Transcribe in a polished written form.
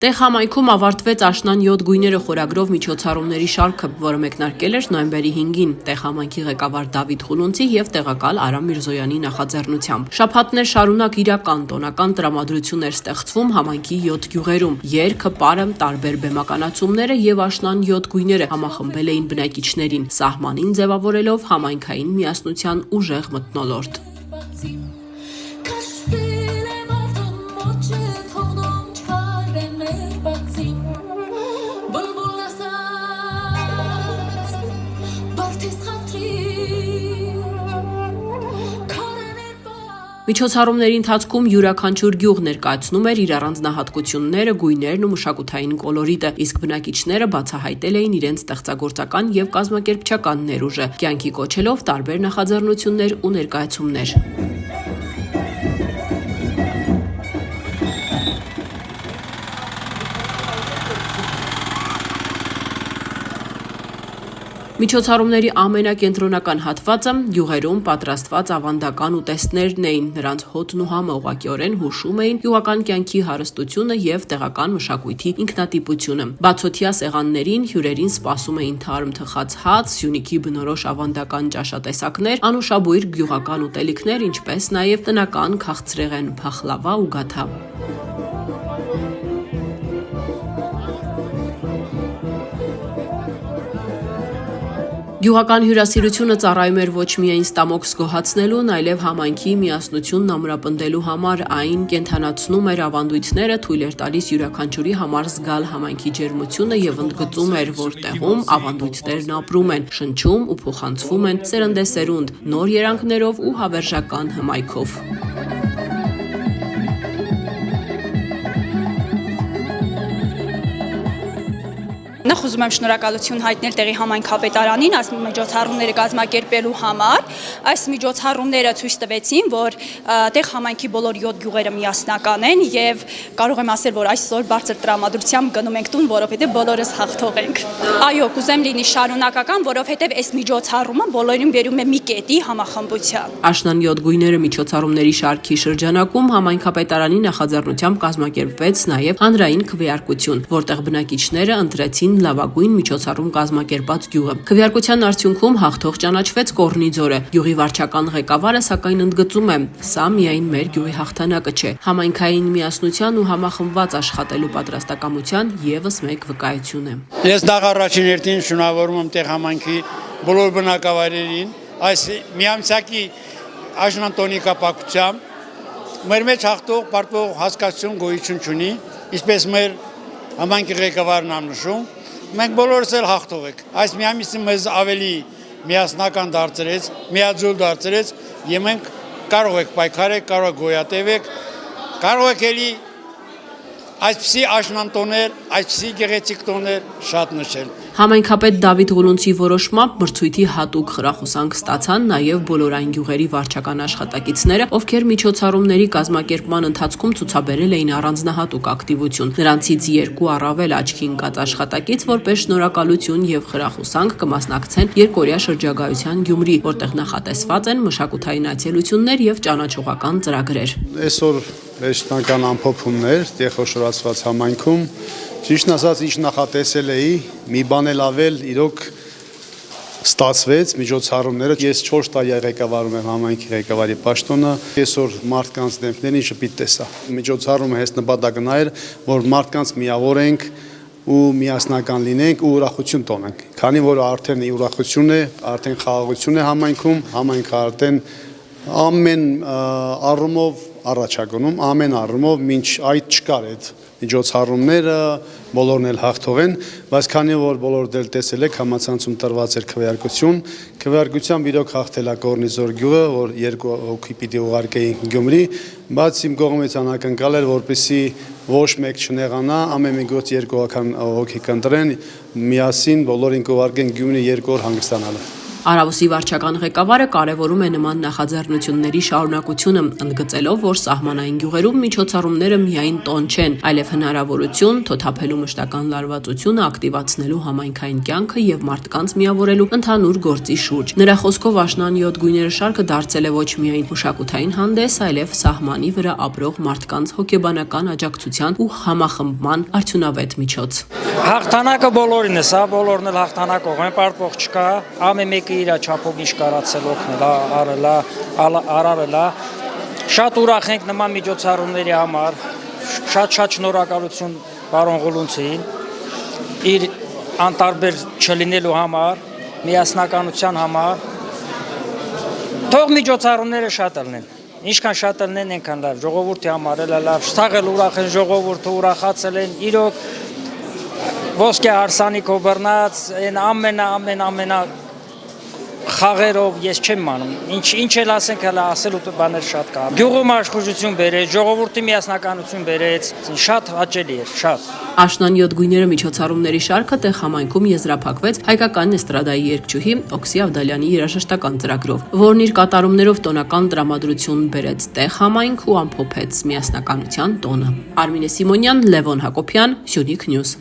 Տեղ համայնքում ավարտվեց Աշնան 7 գույները խորագրով միջոցառումների շարքը, որը մեկնարկել էր նոյեմբերի 5-ին տեղ համայնքի ղեկավար Դավիթ Խուլունցի եւ տեղակալ Արամ Միրզոյանի նախաձեռնությամբ։ Շաբաթներ շարունակ իրական տոնական տրամադրություն էր ստեղծվում համայնքի 7 գյուղերում։ Երգը, պարը, տարբեր բեմականացումները եւ Աշնան 7 գույները համախմբել էին բնակիչներին, սահմանին ձևավորելով համայնքային միասնության ուժեղ մթնոլորտ։ Միջոցառումների ընթացքում յուրաքանչյուր գյուղ ներկայացնում էր իր առանձնահատկությունները, գույներն ու մշակութային կոլորիտը, իսկ բնակիչները բացահայտել էին իրենց ստեղծագործական եւ կազմակերպչական ներուժը, կյանքի կոչելով տարբեր նախաձեռնություններ ու ներկայացումներ։ Միջոցառումների ամենակենտրոնական հատվածը գյուղերում պատրաստված ավանդական ուտեստներն էին, նրանց հոտն ու համը ուղղակիորեն հուշում էին գյուղական կյանքի հարստությունը եւ տեղական մշակույթի ինքնատիպությունը։ Բացօթյա սեղաններին հյուրերին սպասում էին թարմ թխած հաց, Սյունիքի բնորոշ ավանդական ճաշատեսակներ, անուշաբույր գյուղական ուտելիքներ, ինչպես նաեւ տնական քաղցրեղեն, փախլավա ու գաթա։ Գյուղական հյուրասիրությունը ծառայում էր ոչ միայն ստամոք զգոհացնելուն, այլև համայնքի միասնությունն ամրապնդելու համար, այն կենդանացնում էր ավանդույթները, թույլ էր տալիս յուրաքանչյուրի համար զգալ համայնքի ջերմությունը եւ ընդգծում էր, որ տեղում ավանդույթներն ապրում են, շնչում ու փոխանցվում են սերնդեսերունդ, նոր երանգներով ու հավերժական հմայքով։ Նախ ուզում եմ շնորհակալություն հայտնել տեղի համայնքապետարանին այս միջոցառումները կազմակերպելու համար։ Այս միջոցառումները ցույց տվեցին, որ տեղ համայնքի բոլոր 7 գյուղերը միասնական են եւ կարող եմ ասել, որ այսօր բարձր տրամադրությամբ գնում ենք տուն, որովհետեւ բոլորս հաղթող ենք։ Այո, կուզեմ լինի շարունակական, որովհետեւ այս միջոցառումը բոլորին բերում է մի կետի համախմբության։ Աշնան 7 գույները միջոցառումների շարքի շրջանակում համայնքապետարանի նախաձեռնությամբ կազմակերպվեց նաեւ հանրային քվեարկություն, որտեղ բնակիչները ընտրեցին լավագույն միջոցառում կազմակերպած գյուղը։ Քվեարկության արդյունքում հաղթող ճանաչվեց Կորնիձորը։ Գյուղի վարչական ղեկավարը սակայն ընդգծում է, սա միայն մեր գյուղի հաղթանակը չէ, համայնքային միասնության ու համախմբված աշխատելու պատրաստակամության եւս մեկ վկայություն է։ Ես նախ առաջին հերթին շնորհավորում եմ տեղ համայնքի բոլոր բնակավայրերին այս միամսյակի աշնանտոնի կապակցությամբ մեր մեջ հաղթող պարտվող հասկացություն գոյություն չունի, ինչպես մեր համայնքի ղեկավարն ամնշում, մենք բոլորս էլ հաղթող ենք։ Այս միամիսը մեզ ավելի միասնական դարձրեց, միաձուլ դարձրեց, եւ մենք կարող ենք պայքարել, կարող ենք գոյատևել, կարող ենք էլի այսպիսի աշնանտոներ, այսպիսի գեղեցիկ տոներ շատ նշել։ Համայնքապետ Դավիթ Խուլունցի որոշմամբ մրցույթի հատուկ խրախուսանք ստացան նաև բոլոր այն գյուղերի վարչական աշխատակիցները, ովքեր միջոցառումների կազմակերպման ընթացքում ցուցաբերել էին առանձնահատուկ ակտիվություն։ Նրանցից 2 առավել աչքի ընկած աշխատակից որպես շնորհակալություն եւ խրախուսանք կմասնակցեն երկօրյա շրջագայության Գյումրի, որտեղ նախատեսված են մշակութային այցելություններ եւ ճանաչողական ծրագրեր։ Այսօր վերջնական ամփոփումներ տեղխոշորացված համայնքում, ճիշտն ասած, ինչ նախատեսել էի, մի բան էլ ավել իրոք ստացվեց միջոցառումները։ Ես 4 տարի ղեկավարում եմ համայնքի ղեկավարի պաշտոնը, այսօր մարդկանց դեմքներին շփիտ տեսա։ Միջոցառումը հենց նպատակն էր, որ մարդկանց միավորենք ու միասնական լինենք ու ուրախություն տոնենք։ Քանի որ արդեն ուրախություն է, արդեն խաղաղություն է համայնքում, համայնքը արդեն ամեն առումով առաջագնում, ամեն առումով մինչ այդ չկար այդ միջոցառումները, բոլորն էլ հաղթող են, բայց քանի որ բոլորդ էլ տեսել եք, համացանցում տրված էր քվեարկությամբ իրոք հաղթել է Կորնիձոր գյուղը, որ 2 հոգի պիտի ուղարկեին Գյումրի, բայց իմ կողմից անակնկալ էր, որպեսզի ոչ մեկ չնեղանա, ամեն մեկից 2 հոգի կընտրեն, միասին բոլորին կուղարկեն Գյումրի 2 օր հանգստանալու։ Արավուսի վարչական ղեկավարը կարևորում է նման նախաձեռնությունների շարունակությունը, ընդգծելով, որ սահմանային գյուղերում միջոցառումները միայն տոն չեն, այլև հնարավորություն թոթափելու մշտական լարվածությունը, ակտիվացնելու համայնքային կյանքը եւ մարդկանց միավորելու ընդհանուր գործի շուրջ։ Նրա խոսքով աշնան 7 գույները շարքը դարձել է ոչ միայն մշակութային հանդես, այլև սահմանի վրա ապրող մարդկանց հոգեբանական աջակցության ու համախմբման արդյունավետ միջոց։ Հաղթանակը բոլորին է, սա բոլորն էլ հաղթանակող են, պարտվող չկա, ամեն մեկը իր չափով ինչ կարացել օգնել, արարել, շատ ուրախ ենք նման միջոցառումների համար, շատ շնորհակալություն պարոն Ղուլունցիին, իր անտարբեր չլինելու համար, միասնականության համար, թող միջոցառումները շատ լինեն, ինչքան շատ լինեն, այնքան լավ, ժողովրդի համար էլ լավ, շտաղել ուրախ են ժողովուրդը, ուրախացել են, իրոք ոսկե հարսանիքով բռնած, այն ամենա խաղերով ես չեմ մանում, ինչ էլ ասենք հələ ասելու բաներ շատ կա, գյուղում աշխուժություն բերեց, ժողովրդի միասնականություն բերեց, շատ հաճելի էր, շատ։ Աշնան 7 գույները միջոցառումների շարքը տեղ համայնքում եզրափակվեց հայկական էստրադայի երգչուհի Օքսի Ավդալյանի երաժշտական ծրագրով, որն իր կատարումներով տոնական տրամադրություն բերեց տեղ համայնք ու ամփոփեց միասնականության տոնը։ Արմինե Սիմոնյան, Լևոն Հակոբյան, Սյունիք Նյուզ։